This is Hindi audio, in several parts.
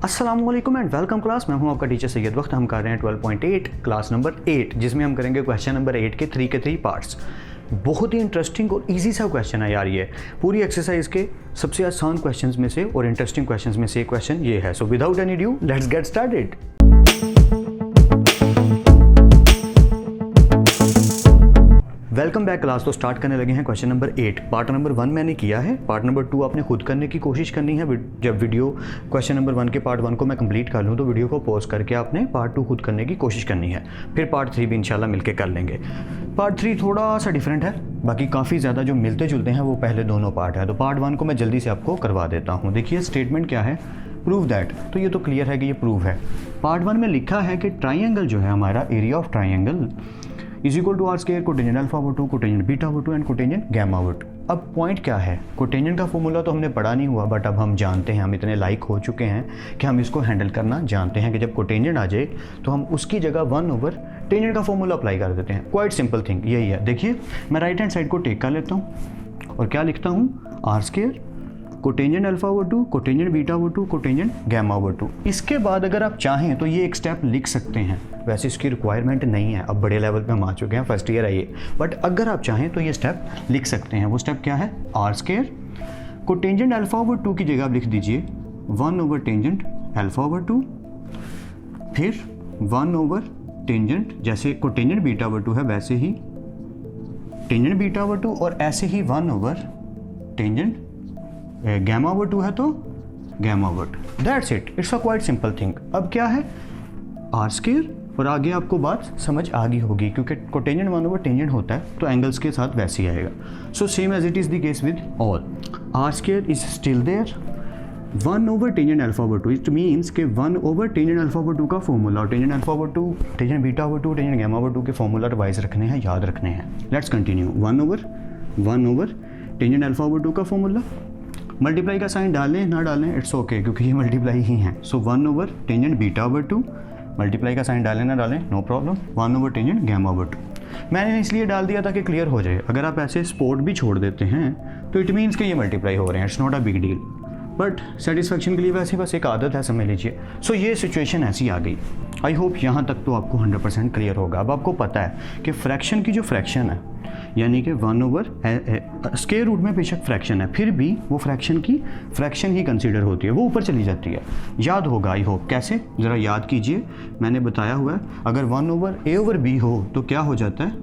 अस्सलामुअलैकुम एंड वेलकम क्लास। मैं हूं आपका टीचर सैयद। वक्त हम कर रहे हैं 12.8 क्लास नंबर 8, जिसमें हम करेंगे क्वेश्चन नंबर 8 के 3 पार्ट्स। बहुत ही इंटरेस्टिंग और इजी सा क्वेश्चन है यार। ये पूरी एक्सरसाइज के सबसे आसान क्वेश्चंस में से और इंटरेस्टिंग क्वेश्चंस में से एक क्वेश्चन ये है। So without any due let's get started. Welcome back class. तो स्टार्ट करने लगे हैं क्वेश्चन नंबर 8। पार्ट नंबर 1 मैंने किया है, पार्ट नंबर 2 आपने खुद करने की कोशिश करनी है। जब वीडियो क्वेश्चन नंबर 1 के पार्ट 1 को मैं कंप्लीट कर लूँ तो वीडियो को पॉज करके आपने पार्ट 2 खुद करने की कोशिश करनी है। फिर पार्ट 3 भी इंशाल्लाह मिलके कर लेंगे। पार्ट 3 थोड़ा सा डिफरेंट है, बाकी काफ़ी ज़्यादा जो मिलते जुलते हैं वो पहले दोनों पार्ट है। तो पार्ट 1 को मैं जल्दी से आपको करवा देता हूँ। देखिए स्टेटमेंट क्या है, प्रूव दैट। तो ये तो क्लियर है कि ये प्रूव है। पार्ट 1 में लिखा है कि ट्राइंगल जो है हमारा, area of triangle is equal to r square cotangent alpha over 2 cotangent beta over 2 and cotangent gamma over 2। अब पॉइंट क्या है, कोटेंजेंट का फॉर्मूला तो हमने पढ़ा नहीं हुआ, बट अब हम जानते हैं, हम इतने लाइक हो चुके हैं कि हम इसको हैंडल करना जानते हैं कि जब कोटेंजेंट आ जाए तो हम उसकी जगह 1 ओवर टेंजेंट का फॉर्मूला अप्लाई कर देते हैं। क्वाइट सिंपल थिंग यही है। देखिए मैं राइट हैंड साइड को टेक कर लेता हूँ और क्या लिखता हूँ, r square cotangent alpha over 2 cotangent beta over 2 cotangent gamma over 2। इसके बाद अगर आप चाहें तो ये एक स्टेप लिख सकते हैं। वैसे इसकी रिक्वायरमेंट नहीं है, अब बड़े लेवल पे हम आ चुके हैं, फर्स्ट ईयर है ये, बट अगर आप चाहें तो ये स्टेप लिख सकते हैं। वो स्टेप क्या है, r square cotangent alpha over 2 की जगह आप लिख दीजिए 1 ओवर टेंजेंट अल्फा ओवर 2, फिर 1 ओवर टेंजेंट, जैसे कोटेंजेंट बीटा ओवर 2 है वैसे ही टेंजेंट बीटा ओवर 2, और ऐसे ही 1 ओवर टेंजेंट गैमा ओवर 2 है तो gamma over 2। That's it, it's a quite simple thing. अब क्या है, आर स्क्वायर, और आगे आपको बात समझ आ गई होगी क्योंकि कोटेंजेंट 1 ओवर टेंजेंट होता है तो एंगल्स के साथ वैसे ही आएगा। So same as it is the case with all, r square is still there, 1 over tangent alpha over 2, it means के 1 ओवर टेंजेंट अल्फा ओवर 2 का फॉर्मूला और tangent alpha over 2 tangent beta over 2 tangent gamma over 2 के फॉर्मूला रिवाइज रखने हैं, याद रखने हैं। Let's continue. 1 over tangent alpha over 2 का फॉर्मूला, मल्टीप्लाई का साइन डालें ना डालें इट्स ओके क्योंकि ये मल्टीप्लाई ही हैं। So 1 over tangent beta over 2, multiply का साइन डालें ना डालें no problem, 1 over tangent gamma over 2। मैंने इसलिए डाल दिया ताकि क्लियर हो जाए। अगर आप ऐसे स्पोर्ट भी छोड़ देते हैं तो इट मीन्स कि ये मल्टीप्लाई हो रहे हैं, it's not a big deal, but satisfaction के लिए वैसे बस एक आदत है, समझ लीजिए। सो ये सिचुएशन ऐसी आ गई। आई होप यहाँ तक तो आपको 100% क्लियर होगा। अब आपको पता है कि फ्रैक्शन की जो फ्रैक्शन है, यानी कि 1 ओवर स्क्वायर रूट में बेशक फ्रैक्शन है, फिर भी वो फ्रैक्शन की फ्रैक्शन ही कंसीडर होती है, वो ऊपर चली जाती है। याद होगा आई होप। कैसे, ज़रा याद कीजिए, मैंने बताया हुआ है अगर 1 ओवर ए ओवर बी हो तो क्या हो जाता है,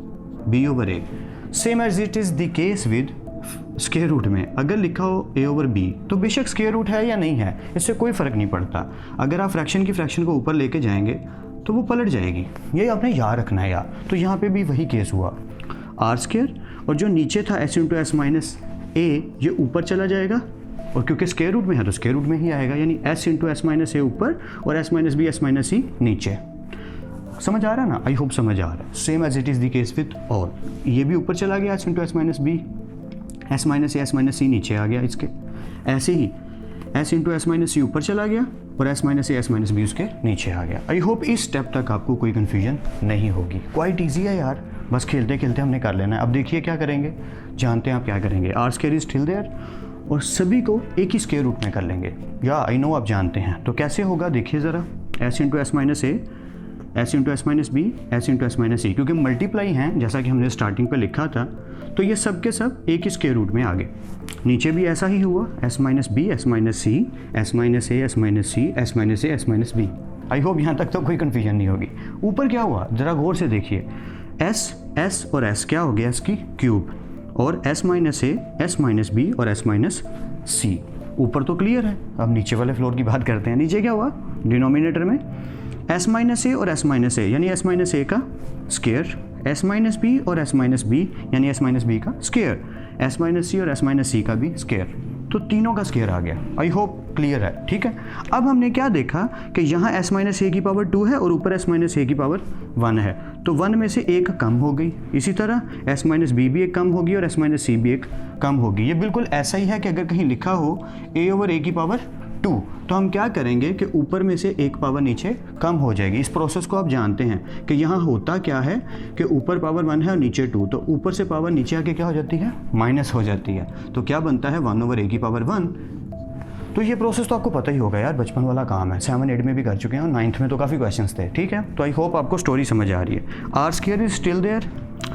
b over a. Same as it is the case with square root में। अगर लिखा हो ए ओवर बी तो बेशक स्क्वायर रूट है या नहीं है, इससे कोई फ़र्क नहीं पड़ता। अगर आप फ्रैक्शन की फ्रैक्शन को ऊपर लेके जाएंगे तो वो पलट जाएगी, ये आपने याद रखना है यार। तो यहाँ पे भी वही केस हुआ, आर स्क्वायर और जो नीचे था एस इंटू एस माइनस ए, ये ऊपर चला जाएगा, और क्योंकि स्क्वायर रूट में है तो स्क्वायर रूट में ही आएगा, यानी s into s minus a ऊपर और s minus b s minus c नीचे। समझ आ रहा है ना, आई होप समझ आ रहा है। Same as it is the case with all, ये भी ऊपर चला गया s into s minus b, s minus a s minus c नीचे आ गया इसके, ऐसे ही s into s minus c ऊपर चला गया और s minus a s minus b उसके नीचे आ गया। आई होप इस स्टेप तक आपको कोई कन्फ्यूजन नहीं होगी। क्वाइट ईजी है यार, बस खेलते खेलते हमने कर लेना है। अब देखिए क्या करेंगे, जानते हैं आप क्या करेंगे। R square is still there और सभी को एक ही स्क्वायर रूट में कर लेंगे, या आई नो आप जानते हैं। तो कैसे होगा देखिए ज़रा, s into s minus a s into s minus b s into s minus c, क्योंकि मल्टीप्लाई हैं जैसा कि हमने स्टार्टिंग पर लिखा था, तो ये सब के सब एक ही स्क्वायर रूट में आ गए। नीचे भी ऐसा ही हुआ, s minus b s minus c s minus a s minus c s minus a s minus b. I hope यहाँ तक तो कोई कन्फ्यूजन नहीं होगी। ऊपर क्या हुआ ज़रा गौर से देखिए, एस और एस क्या हो गया, एस की क्यूब, और s minus a s minus b और एस माइनस सी। ऊपर तो क्लियर है, अब नीचे वाले फ्लोर की बात करते हैं। नीचे क्या हुआ, डिनोमिनेटर में एस माइनस ए और एस माइनस ए यानी एस माइनस ए का स्क्वायर, एस माइनस बी और एस माइनस बी यानी एस माइनस बी का स्क्वायर, एस माइनस सी और एस माइनस सी का भी स्क्वायर, तो तीनों का स्क्वायर आ गया। आई होप क्लियर है, ठीक है। अब हमने क्या देखा कि यहाँ एस माइनस ए की पावर 2 है और ऊपर एस माइनस ए की पावर 1 है, तो 1 में से एक कम हो गई। इसी तरह एस माइनस बी भी एक कम होगी और एस माइनस सी भी एक कम होगी। ये बिल्कुल ऐसा ही है कि अगर कहीं लिखा हो ए ओवर ए की पावर 2, तो हम क्या करेंगे कि ऊपर में से एक पावर नीचे कम हो जाएगी। इस प्रोसेस को आप जानते हैं कि यहाँ होता क्या है कि ऊपर पावर 1 है और नीचे 2, तो ऊपर से पावर नीचे आके क्या हो जाती है, माइनस हो जाती है। तो क्या बनता है, 1 ओवर ए की पावर 1 तो ये प्रोसेस तो आपको पता ही होगा यार, बचपन वाला काम है, 7, 8 में भी कर चुके हैं और 9th में तो काफ़ी क्वेश्चंस थे, ठीक है। तो आई होप आपको स्टोरी समझ आ रही है। R square is still there,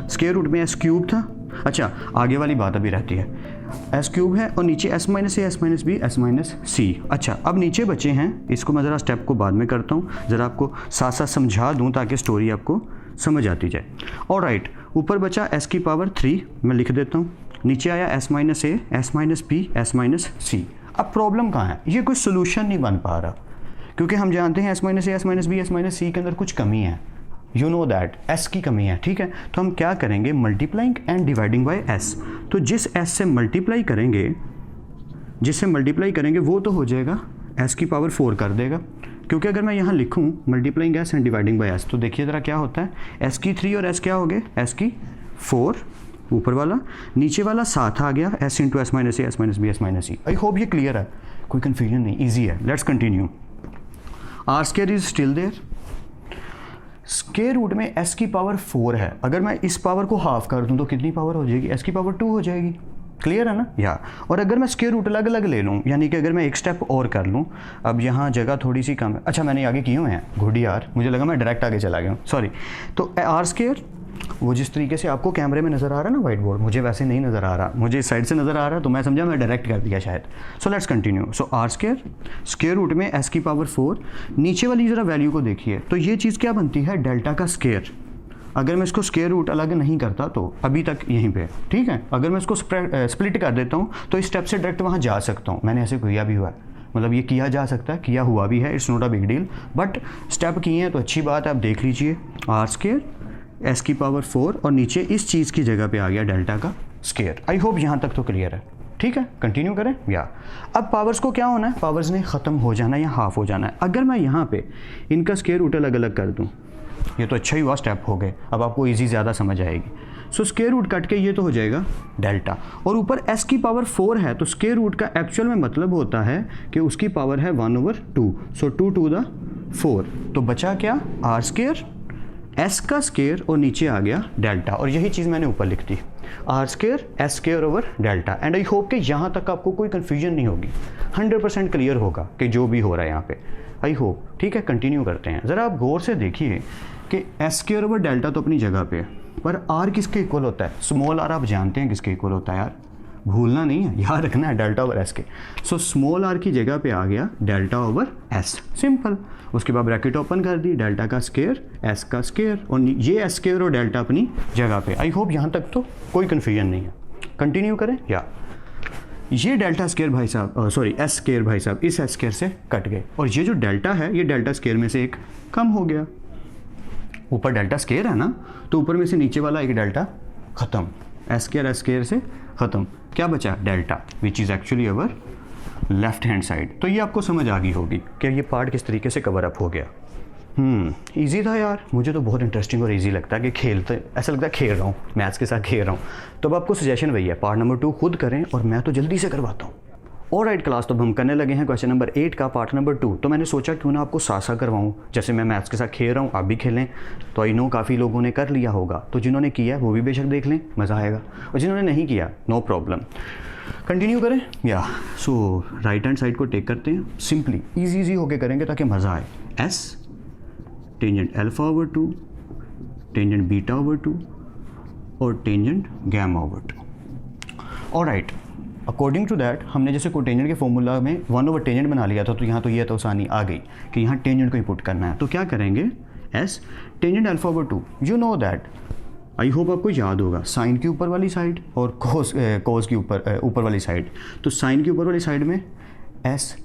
square root में एस क्यूब था। अच्छा, आगे वाली बात अभी रहती है, एस क्यूब है और नीचे s minus a, s minus b, s minus c. अच्छा, अब नीचे बचे हैं, इसको मैं ज़रा स्टेप को बाद में करता हूँ, ज़रा आपको साथ साथ समझा दूँ ताकि स्टोरी आपको समझ आती जाए। और राइट, ऊपर बचा एस की पावर 3, मैं लिख देता हूँ। नीचे आया s minus a, s minus b, s minus c. अब प्रॉब्लम कहाँ है, ये कोई सोल्यूशन नहीं बन पा रहा, क्योंकि हम जानते हैं s minus a, s minus b, s minus c के अंदर कुछ कमी है, यू नो दैट, एस की कमी है, ठीक है। तो हम क्या करेंगे, multiplying and dividing by S. तो जिस एस से मल्टीप्लाई करेंगे, जिससे मल्टीप्लाई करेंगे वो तो हो जाएगा एस की पावर 4 कर देगा, क्योंकि अगर मैं यहाँ लिखूँ multiplying S and dividing by S, तो देखिए ज़रा क्या होता है, एस की 3 और एस क्या हो गए, एस की 4 ऊपर वाला, नीचे वाला 7 आ गया, s into s minus a, s minus b, s minus c. I hope ये क्लियर है, कोई कन्फ्यूजन नहीं, ईजी है। Let's continue. R square is still there, square root में एस की पावर 4 है, अगर मैं इस पावर को हाफ कर दूं तो कितनी पावर हो जाएगी, एस की पावर 2 हो जाएगी, क्लियर है ना या। और अगर मैं स्क्वायर रूट अलग अलग ले लूँ, यानी कि अगर मैं एक स्टेप और कर लूँ, अब यहाँ जगह थोड़ी सी कम है, अच्छा मैंने आगे किए हुए हैं, गुड यार, मुझे लगा मैं डायरेक्ट आगे चला गया हूँ, सॉरी। तो आर स्क्वायर, वो जिस तरीके से आपको कैमरे में नज़र आ रहा है ना व्हाइट बोर्ड, मुझे वैसे नहीं नज़र आ रहा, मुझे इस साइड से नज़र आ रहा है, तो मैं समझा मैं डायरेक्ट कर दिया शायद। So let's continue. So r square, square root में एस की पावर 4, नीचे वाली ज़रा वैल्यू को देखिए, तो ये चीज़ क्या बनती है, डेल्टा का स्क्वायर। अगर मैं इसको स्क्वायर रूट अलग नहीं करता तो अभी तक यहीं पे, ठीक है। अगर मैं इसको स्प्लिट कर देता हूँ तो इस स्टेप से डायरेक्ट वहाँ जा सकता हूँ, मैंने ऐसे किया भी हुआ है, मतलब ये किया जा सकता है, किया हुआ भी है, it's not a big deal, but step किए हैं तो अच्छी बात है। आप देख लीजिए, आर स्क्वायर एस की पावर 4 और नीचे इस चीज़ की जगह पे आ गया डेल्टा का स्क्वायर। आई होप यहाँ तक तो क्लियर है, ठीक है। कंटिन्यू करें या। अब पावर्स को क्या होना है, पावर्स ने ख़त्म हो जाना है या हाफ हो जाना है। अगर मैं यहाँ पे इनका स्क्वायर रूट अलग अलग कर दूँ, ये तो अच्छा ही हुआ, स्टेप हो गए, अब आपको ईजी ज़्यादा समझ आएगी। सो स्क्वायर रूट कट के ये तो हो जाएगा डेल्टा, और ऊपर एस की पावर 4 है, तो स्क्वायर रूट का एक्चुअल में मतलब होता है कि उसकी पावर है 1/2, सो 2 to the 4, तो बचा क्या, आर स्क्वायर एस का स्क्वायर और नीचे आ गया डेल्टा, और यही चीज़ मैंने ऊपर लिख दी, r square s square over delta. And I hope कि यहाँ तक आपको कोई कन्फ्यूजन नहीं होगी, 100% क्लियर होगा कि जो भी हो रहा है यहाँ पे, आई होप, ठीक है। कंटिन्यू करते हैं। ज़रा आप गौर से देखिए कि एस स्क्वायर ओवर डेल्टा तो अपनी जगह पे है, पर आर किसके इक्वल होता है, स्मॉल आर आप जानते हैं किसके इक्वल होता है यार, भूलना नहीं है, याद रखना है, डेल्टा ओवर एस के। सो स्मॉल आर की जगह पे आ गया डेल्टा ओवर एस, सिंपल। उसके बाद ब्रैकेट ओपन कर दी, डेल्टा का स्क्वायर एस का स्क्वायर, और ये एस स्क्वायर और डेल्टा अपनी जगह पे। आई होप यहाँ तक तो कोई कन्फ्यूजन नहीं है। कंटिन्यू करें या। ये डेल्टा स्क्वायर भाई साहब, सॉरी एस स्क्वायर भाई साहब, इस एस स्क्वायर से कट गए, और ये जो डेल्टा है ये डेल्टा स्क्वायर में से एक कम हो गया। ऊपर डेल्टा स्क्वायर है ना, तो ऊपर में से नीचे वाला एक डेल्टा ख़त्म, एस स्क्वायर से ख़त्म, क्या बचा, delta, which is actually our left hand side. तो ये आपको समझ आ गई होगी कि ये पार्ट किस तरीके से कवर अप हो गया। इजी था यार, मुझे तो बहुत इंटरेस्टिंग और इजी लगता है कि खेलते, ऐसा लगता है खेल रहा हूँ, मैथ्स के साथ खेल रहा हूँ। तो अब आपको सजेशन वही है, पार्ट नंबर 2 खुद करें और मैं तो जल्दी से करवाता हूँ। ऑलराइट क्लास, तो हम करने लगे हैं क्वेश्चन नंबर 8 का पार्ट नंबर 2। तो मैंने सोचा क्यों ना आपको साथ साथ करवाऊँ, जैसे मैं मैथ्स के साथ खेल रहा हूँ आप भी खेलें। तो आई नो काफ़ी लोगों ने कर लिया होगा, तो जिन्होंने किया है वो भी बेशक देख लें, मज़ा आएगा, और जिन्होंने नहीं किया नो प्रॉब्लम। कंटिन्यू करें या। सो राइट हैंड साइड को टेक करते हैं, सिंपली ईजी होके करेंगे ताकि मज़ा आए। S tangent alpha over 2, tangent beta over 2 और tangent gamma over 2। Alright, according to that हमने जैसे कोटेंजेंट के फॉर्मूला में 1 ओवर टेंजेंट बना लिया था, तो यहाँ तो ये तो आसानी आ गई कि यहाँ टेंजेंट को ही पुट करना है। तो क्या करेंगे, S tangent alpha over 2, you know that, I hope आपको याद होगा, साइन की ऊपर वाली साइड और कोस की ऊपर वाली साइड। तो साइन की ऊपर वाली साइड में एस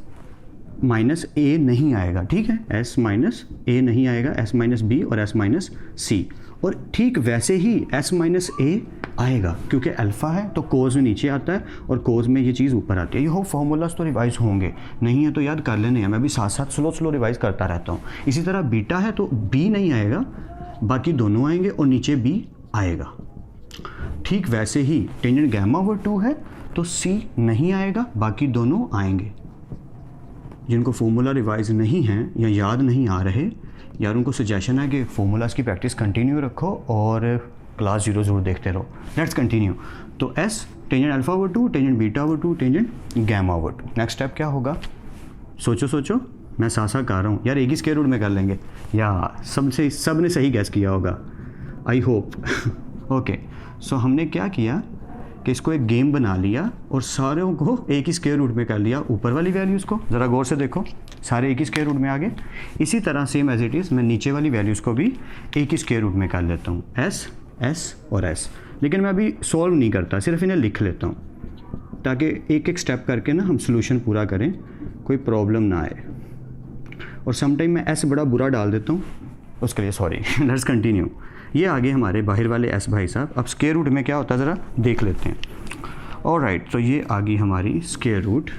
माइनस ए नहीं आएगा, ठीक है, एस माइनस ए नहीं आएगा, एस माइनस बी और एस माइनस सी। और ठीक वैसे ही एस माइनस ए आएगा, क्योंकि अल्फ़ा है तो कोज में नीचे आता है और कोज में ये चीज़ ऊपर आती है। ये हो फॉर्मूलाज तो रिवाइज होंगे, नहीं है तो याद कर लेने हैं, मैं भी साथ साथ स्लो रिवाइज करता रहता हूँ। इसी तरह बीटा है तो बी नहीं आएगा, बाकी दोनों आएंगे और नीचे बी आएगा। ठीक वैसे ही टेंजेंट गैमा ओवर 2 है तो सी नहीं आएगा, बाकी दोनों आएंगे। जिनको फॉर्मूला रिवाइज नहीं हैं या याद नहीं आ रहे यार, उनको सजेशन है कि फॉर्मूलाज की प्रैक्टिस कंटिन्यू रखो और क्लास 0 ज़रूर देखते रहो। Let's continue. तो s tangent alpha over 2, tangent beta over 2, tangent gamma over 2। Next step क्या होगा? सोचो, मैं सासा कर रहा हूँ यार, एक ही स्क्वायर रूट में कर लेंगे या सब ने सही गैस किया होगा, आई होप। ओके, सो हमने क्या किया कि इसको एक गेम बना लिया और सारों को एक ही स्क्वायर रूट में कर लिया। ऊपर वाली वैल्यूज़ को ज़रा गौर से देखो, सारे एक ही स्क्वायर रूट में आ गए। इसी तरह सेम एज इट इज़ मैं नीचे वाली वैल्यूज़ को भी एक ही स्क्वायर रूट में कर लेता हूँ, एस एस और एस। लेकिन मैं अभी सॉल्व नहीं करता, सिर्फ इन्हें लिख लेता हूँ ताकि एक एक स्टेप करके ना हम सोल्यूशन पूरा करें, कोई प्रॉब्लम ना आए। और समटाइम मैं एस बड़ा बुरा डाल देता हूँ, उसके लिए सॉरी। Let's continue. ये आगे हमारे बाहर वाले एस भाई साहब। अब स्क्वायर रूट में क्या होता है ज़रा देख लेते हैं। ऑलराइट, तो ये आ गई हमारी स्क्वायर रूट।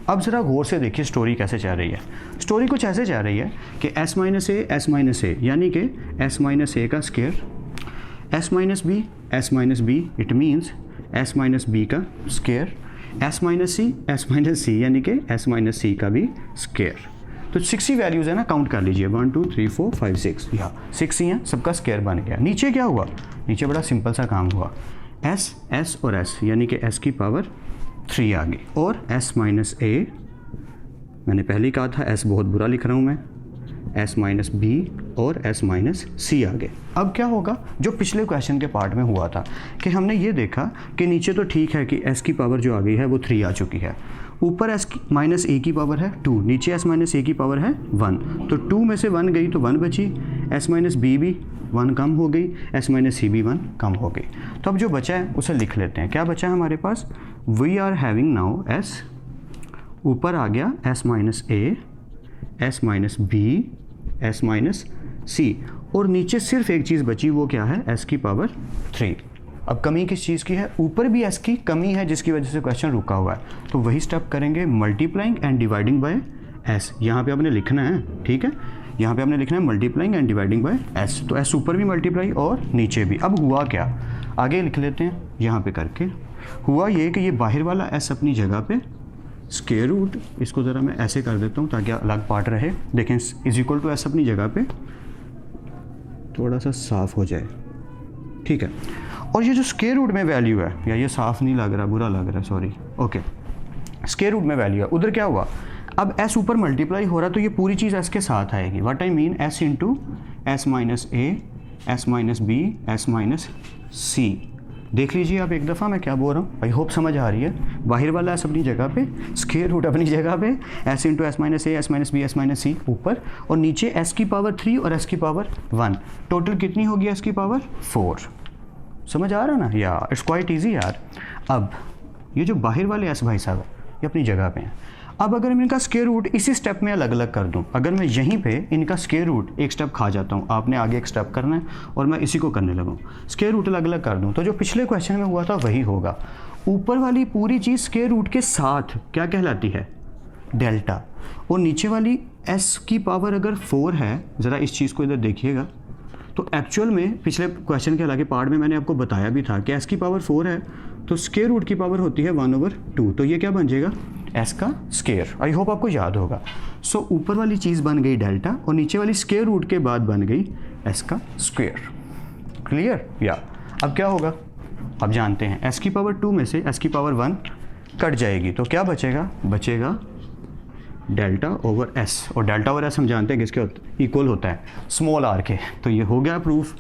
अब ज़रा गौर से देखिए स्टोरी कैसे चल रही है। स्टोरी कुछ ऐसे चल रही है कि एस माइनस ए यानी कि एस माइनस ए का square, s minus b it means s minus b का स्क्वायर, एस माइनस सी यानी कि एस माइनस सी का भी स्क्वायर। तो 60 वैल्यूज़ है ना, काउंट कर लीजिए 1 2 3 4 5 6, या 6 ही हैं, सबका स्क्वायर बन गया। नीचे क्या हुआ? नीचे बड़ा सिंपल सा काम हुआ, एस और एस यानी कि एस की पावर 3 आ गई, और एस माइनस ए, मैंने पहले ही कहा था एस बहुत बुरा लिख रहा हूँ मैं, एस माइनस बी और एस माइनस सी आ गए। अब क्या होगा? जो पिछले क्वेश्चन के पार्ट में हुआ था कि हमने ये देखा कि नीचे तो ठीक है कि एस की पावर जो आ गई है वो 3 आ चुकी है, ऊपर एस माइनस ए की पावर है 2, नीचे एस माइनस ए की पावर है 1, तो 2 में से 1 गई तो 1 बची, एस माइनस बी भी 1 कम हो गई, एस माइनस सी भी 1 कम हो गई। तो अब जो बचा है उसे लिख लेते हैं। क्या बचा है हमारे पास? We are having now s, ऊपर आ गया s minus a, s minus b, s minus c, और नीचे सिर्फ एक चीज़ बची, वो क्या है? एस की पावर 3। अब कमी किस चीज़ की है? ऊपर भी एस की कमी है जिसकी वजह से क्वेश्चन रुका हुआ है, तो वही स्टेप करेंगे, multiplying and dividing by S. यहाँ पे आपने लिखना है, ठीक है, यहाँ पे आपने लिखना है multiplying and dividing by S. तो एस ऊपर भी मल्टीप्लाई और नीचे भी। अब हुआ क्या, आगे लिख लेते हैं यहाँ पे करके। हुआ ये कि ये बाहर वाला एस अपनी जगह पे, स्क्वायर रूट, इसको ज़रा मैं ऐसे कर देता हूँ ताकि अलग पार्ट रहे। देखें, इज इक्वल टू एस अपनी जगह पे, थोड़ा सा साफ हो जाए, ठीक है। और ये जो स्क्वायर रूट में वैल्यू है, या ये साफ नहीं लग रहा, बुरा लग रहा है, सॉरी, ओके, स्क्वायर रूट में वैल्यू है, उधर क्या हुआ? अब एस ऊपर मल्टीप्लाई हो रहा है तो ये पूरी चीज़ एस के साथ आएगी। What I mean, s into s minus a, s minus b, s minus c. देख लीजिए आप एक दफ़ा मैं क्या बोल रहा हूँ, आई होप समझ आ रही है। बाहर वाला एस अपनी जगह पे, स्क्वायर रूट अपनी जगह पे, s into s minus a, s minus b, s minus c ऊपर, और नीचे एस की पावर 3 और एस की पावर 1। टोटल कितनी होगी एस की पावर? 4। समझ आ रहा ना? या इट्स क्वाइट ईजी यार। अब ये जो बाहर वाले एस भाई साहब ये अपनी जगह पे हैं। अब अगर मैं इनका स्क्वायर रूट इसी स्टेप में अलग अलग कर दूं, अगर मैं यहीं पे इनका स्क्वायर रूट एक स्टेप खा जाता हूं, आपने आगे एक स्टेप करना है और मैं इसी को करने लगूं, स्क्वायर रूट अलग अलग कर दूं, तो जो पिछले क्वेश्चन में हुआ था वही होगा। ऊपर वाली पूरी चीज़ स्क्वायर रूट के साथ क्या कहलाती है? डेल्टा। और नीचे वाली एस की पावर अगर 4 है, ज़रा इस चीज़ को इधर देखिएगा, तो एक्चुअल में पिछले क्वेश्चन के हालांकि पार्ट में मैंने आपको बताया भी था कि एस की पावर 4 है तो स्क्वायर रूट की पावर होती है 1/2, तो ये क्या बन जाएगा? एस का स्क्वायर। आई होप आपको याद होगा। सो ऊपर वाली चीज़ बन गई डेल्टा और नीचे वाली स्क्वायर रूट के बाद बन गई एस का स्क्वायर। क्लियर? या अब क्या होगा? अब जानते हैं, एस की पावर 2 में से एस की पावर 1 कट जाएगी तो क्या बचेगा? बचेगा डेल्टा ओवर एस, और डेल्टा ओवर एस हम जानते हैं किसके इक्वल होता है? स्मॉल आर के। तो ये हो गया प्रूफ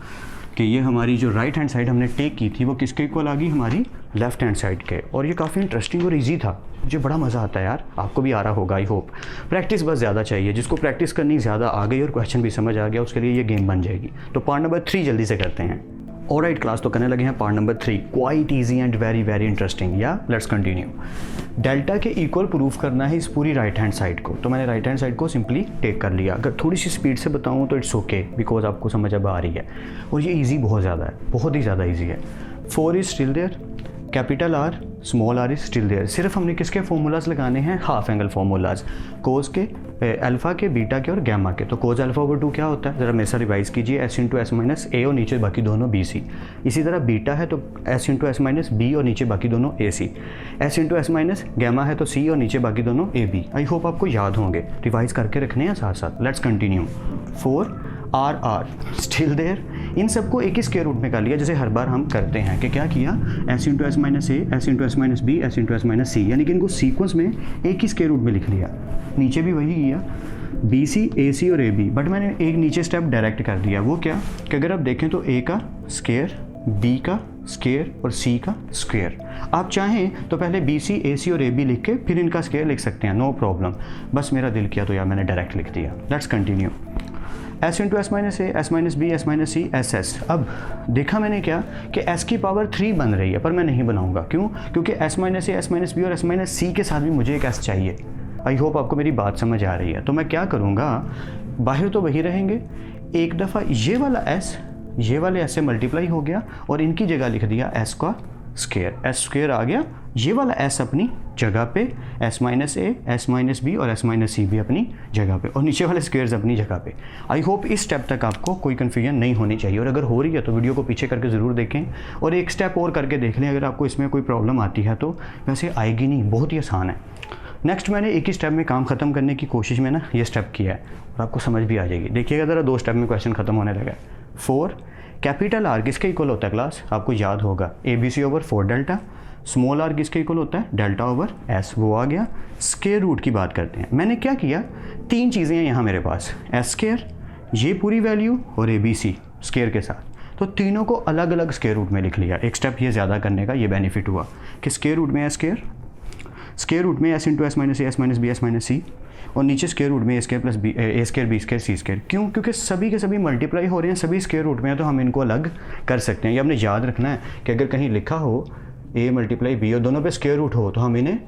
कि ये हमारी जो राइट हैंड साइड हमने टेक की थी वो किसके इक्वल आ गई? हमारी लेफ्ट हैंड साइड के। और ये काफ़ी इंटरेस्टिंग और इजी था, मुझे बड़ा मज़ा आता है यार, आपको भी आ रहा होगा आई होप। प्रैक्टिस बस ज़्यादा चाहिए, जिसको प्रैक्टिस करनी ज़्यादा आ गई और क्वेश्चन भी समझ आ गया उसके लिए ये गेम बन जाएगी। तो पार्ट नंबर 3 जल्दी से करते हैं। ऑलराइट क्लास, तो करने लगे हैं part number 3, quite easy and very very interesting. या लेट्स कंटिन्यू। डेल्टा के इक्वल प्रूफ करना है इस पूरी राइट हैंड साइड को, तो मैंने राइट हैंड साइड को सिंपली टेक कर लिया। अगर थोड़ी सी स्पीड से बताऊँ तो इट्स ओके, बिकॉज आपको समझ अब आ रही है। और ये ईजी बहुत ज़्यादा है, बहुत ही ज़्यादा ईजी है। 4 is still there, capital r small r is still there. सिर्फ हमने किसके फॉर्मूलाज लगाने हैं? हाफ एंगल फॉर्मूलाज, कोस के, अल्फा के, बीटा के और गैमा के। तो कोस अल्फा ओवर 2 क्या होता है? ज़रा मेरे से रिवाइज कीजिए, एस इंटू एस माइनस ए और नीचे बाकी दोनों बी सी। इसी तरह बीटा है तो s into s minus b और नीचे बाकी दोनों a c. S into s minus gamma है तो सी और नीचे बाकी दोनों ए बी। आई होप आपको याद होंगे, रिवाइज करके रखने हैं साथ साथ। Let's continue. 4 r r still there, इन सबको एक ही स्क्वायर रूट में कर लिया, जैसे हर बार हम करते हैं कि क्या किया, s into s minus a, s into s minus b, s into s minus c, यानी कि इनको सीक्वेंस में एक ही स्क्वायर रूट में लिख लिया। नीचे भी वही किया, बी सी, ए सी और ए बी, बट मैंने एक नीचे स्टेप डायरेक्ट कर दिया। वो क्या कि अगर आप देखें तो ए का स्क्वायर, बी का स्क्वायर और सी का स्क्वायर। आप चाहें तो पहले बी सी, ए सी और ए बी लिख के फिर इनका स्क्वायर लिख सकते हैं, नो प्रॉब्लम। बस मेरा दिल किया तो यार मैंने डायरेक्ट लिख दिया। Let's continue. S into s minus a, s minus b, s minus c, s s. अब देखा मैंने क्या कि एस की पावर 3 बन रही है, पर मैं नहीं बनाऊंगा। क्यों? क्योंकि S minus a, s minus b और एस माइनस सी के साथ भी मुझे एक एस चाहिए। आई होप आपको मेरी बात समझ आ रही है। तो मैं क्या करूँगा, बाहर तो वही रहेंगे, एक दफ़ा ये वाला एस ये वाले एस से मल्टीप्लाई हो गया और इनकी जगह लिख दिया एस का स्क्वायर, एस स्क्वायर आ गया। ये वाला एस अपनी जगह पे, S minus a, s minus b और एस माइनस सी भी अपनी जगह पे, और नीचे वाले स्क्वायर्स अपनी जगह पे। आई होप इस स्टेप तक आपको कोई कन्फ्यूजन नहीं होनी चाहिए, और अगर हो रही है तो वीडियो को पीछे करके ज़रूर देखें और एक स्टेप और करके देख लें अगर आपको इसमें कोई प्रॉब्लम आती है तो। वैसे आएगी नहीं, बहुत ही आसान है। नेक्स्ट मैंने एक ही स्टेप में काम ख़त्म करने की कोशिश में ना ये स्टेप किया है और आपको समझ भी आ जाएगी। देखिएगा ज़रा, 2 स्टेप में क्वेश्चन ख़त्म होने लगा। 4 कैपिटल आर किसके इक्वल होता है क्लास? आपको याद होगा, a b c over 4 delta. Small r किसके इक्वल होता है? Delta over s. वो आ गया। स्क्वायर रूट की बात करते हैं। मैंने क्या किया, 3 चीज़ें हैं यहाँ मेरे पास, एस स्क्वायर, ये पूरी वैल्यू और ए बी सी स्क्वायर के साथ, तो तीनों को अलग अलग स्क्वायर रूट में लिख लिया। एक स्टेप ये ज़्यादा करने का ये बेनिफिट हुआ कि स्क्वायर रूट में एस स्क्वायर, स्क्वायर रूट में s into s minus a, s minus b, s minus c, और नीचे स्क्वायर रूट में a square plus b, a square, b square, c square. क्यों? क्योंकि सभी के सभी मल्टीप्लाई हो रहे हैं, सभी स्क्वायर रूट में है, तो हम इनको अलग कर सकते हैं। ये हमने याद रखना है कि अगर कहीं लिखा हो ए मल्टीप्लाई बी और दोनों पे स्क्वायर रूट हो तो हम इन्हें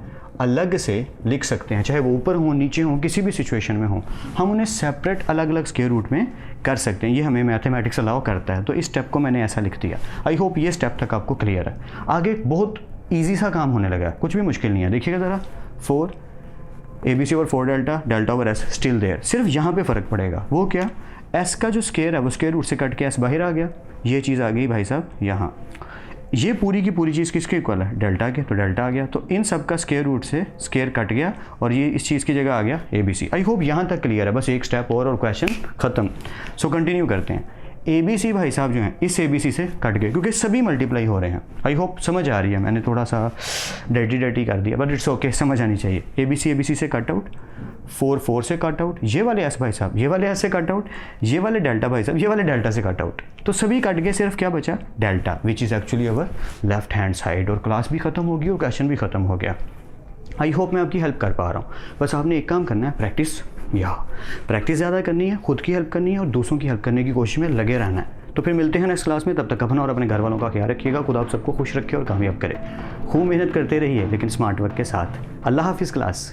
अलग से लिख सकते हैं, चाहे वो ऊपर हो, नीचे हो, किसी भी सिचुएशन में हो, हम उन्हें सेपरेट अलग अलग स्क्वायर रूट में कर सकते हैं। ये हमें मैथमेटिक्स अलाउ करता है, तो इस स्टेप को मैंने ऐसा लिख दिया। आई होप ये स्टेप तक आपको क्लियर है। आगे बहुत ईजी सा काम होने लगा, कुछ भी मुश्किल नहीं है। देखिएगा ज़रा, 4 a b c over 4 delta, delta over s still there. सिर्फ यहाँ पे फ़र्क पड़ेगा। वो क्या, एस का जो स्क्वायर है वो स्क्वायर रूट से कट के एस बाहर आ गया, ये चीज़ आ गई भाई साहब यहाँ। ये पूरी की पूरी चीज़ किसके इक्वल है? डेल्टा के, तो डेल्टा आ गया। तो इन सब का स्क्वायर रूट से स्क्वायर कट गया और ये इस चीज़ की जगह आ गया ए बी सी। आई होप यहाँ तक क्लियर है। बस एक स्टेप और क्वेश्चन ख़त्म। सो कंटिन्यू करते हैं। ए बी सी भाई साहब जो हैं इस ए बी सी से कट गए क्योंकि सभी मल्टीप्लाई हो रहे हैं। आई होप समझ आ रही है। मैंने थोड़ा सा डर्टी कर दिया, बट इट्स ओके, समझ आनी चाहिए। ए बी सी से कट आउट, 4 से कट आउट, ये वाले एस भाई साहब, ये वाले एस से कट आउट, ये वाले डेल्टा भाई साहब, ये वाले डेल्टा से कट आउट। तो सभी कट गए, सिर्फ क्या बचा? Delta, which is actually our left hand side. और क्लास भी ख़त्म होगी और क्वेश्चन भी ख़त्म हो गया। आई होप मैं आपकी हेल्प कर पा रहा हूँ। बस आपने एक काम करना है, प्रैक्टिस ज़्यादा करनी है, खुद की हेल्प करनी है और दूसरों की हेल्प करने की कोशिश में लगे रहना है। तो फिर मिलते हैं नेक्स्ट क्लास में। तब तक अपना और अपने घर वालों का ख्याल रखिएगा। खुदा आप सबको खुश रखे और कामयाब करे। खूब मेहनत करते रहिए लेकिन स्मार्ट वर्क के साथ। अल्लाह हाफिज़ क्लास।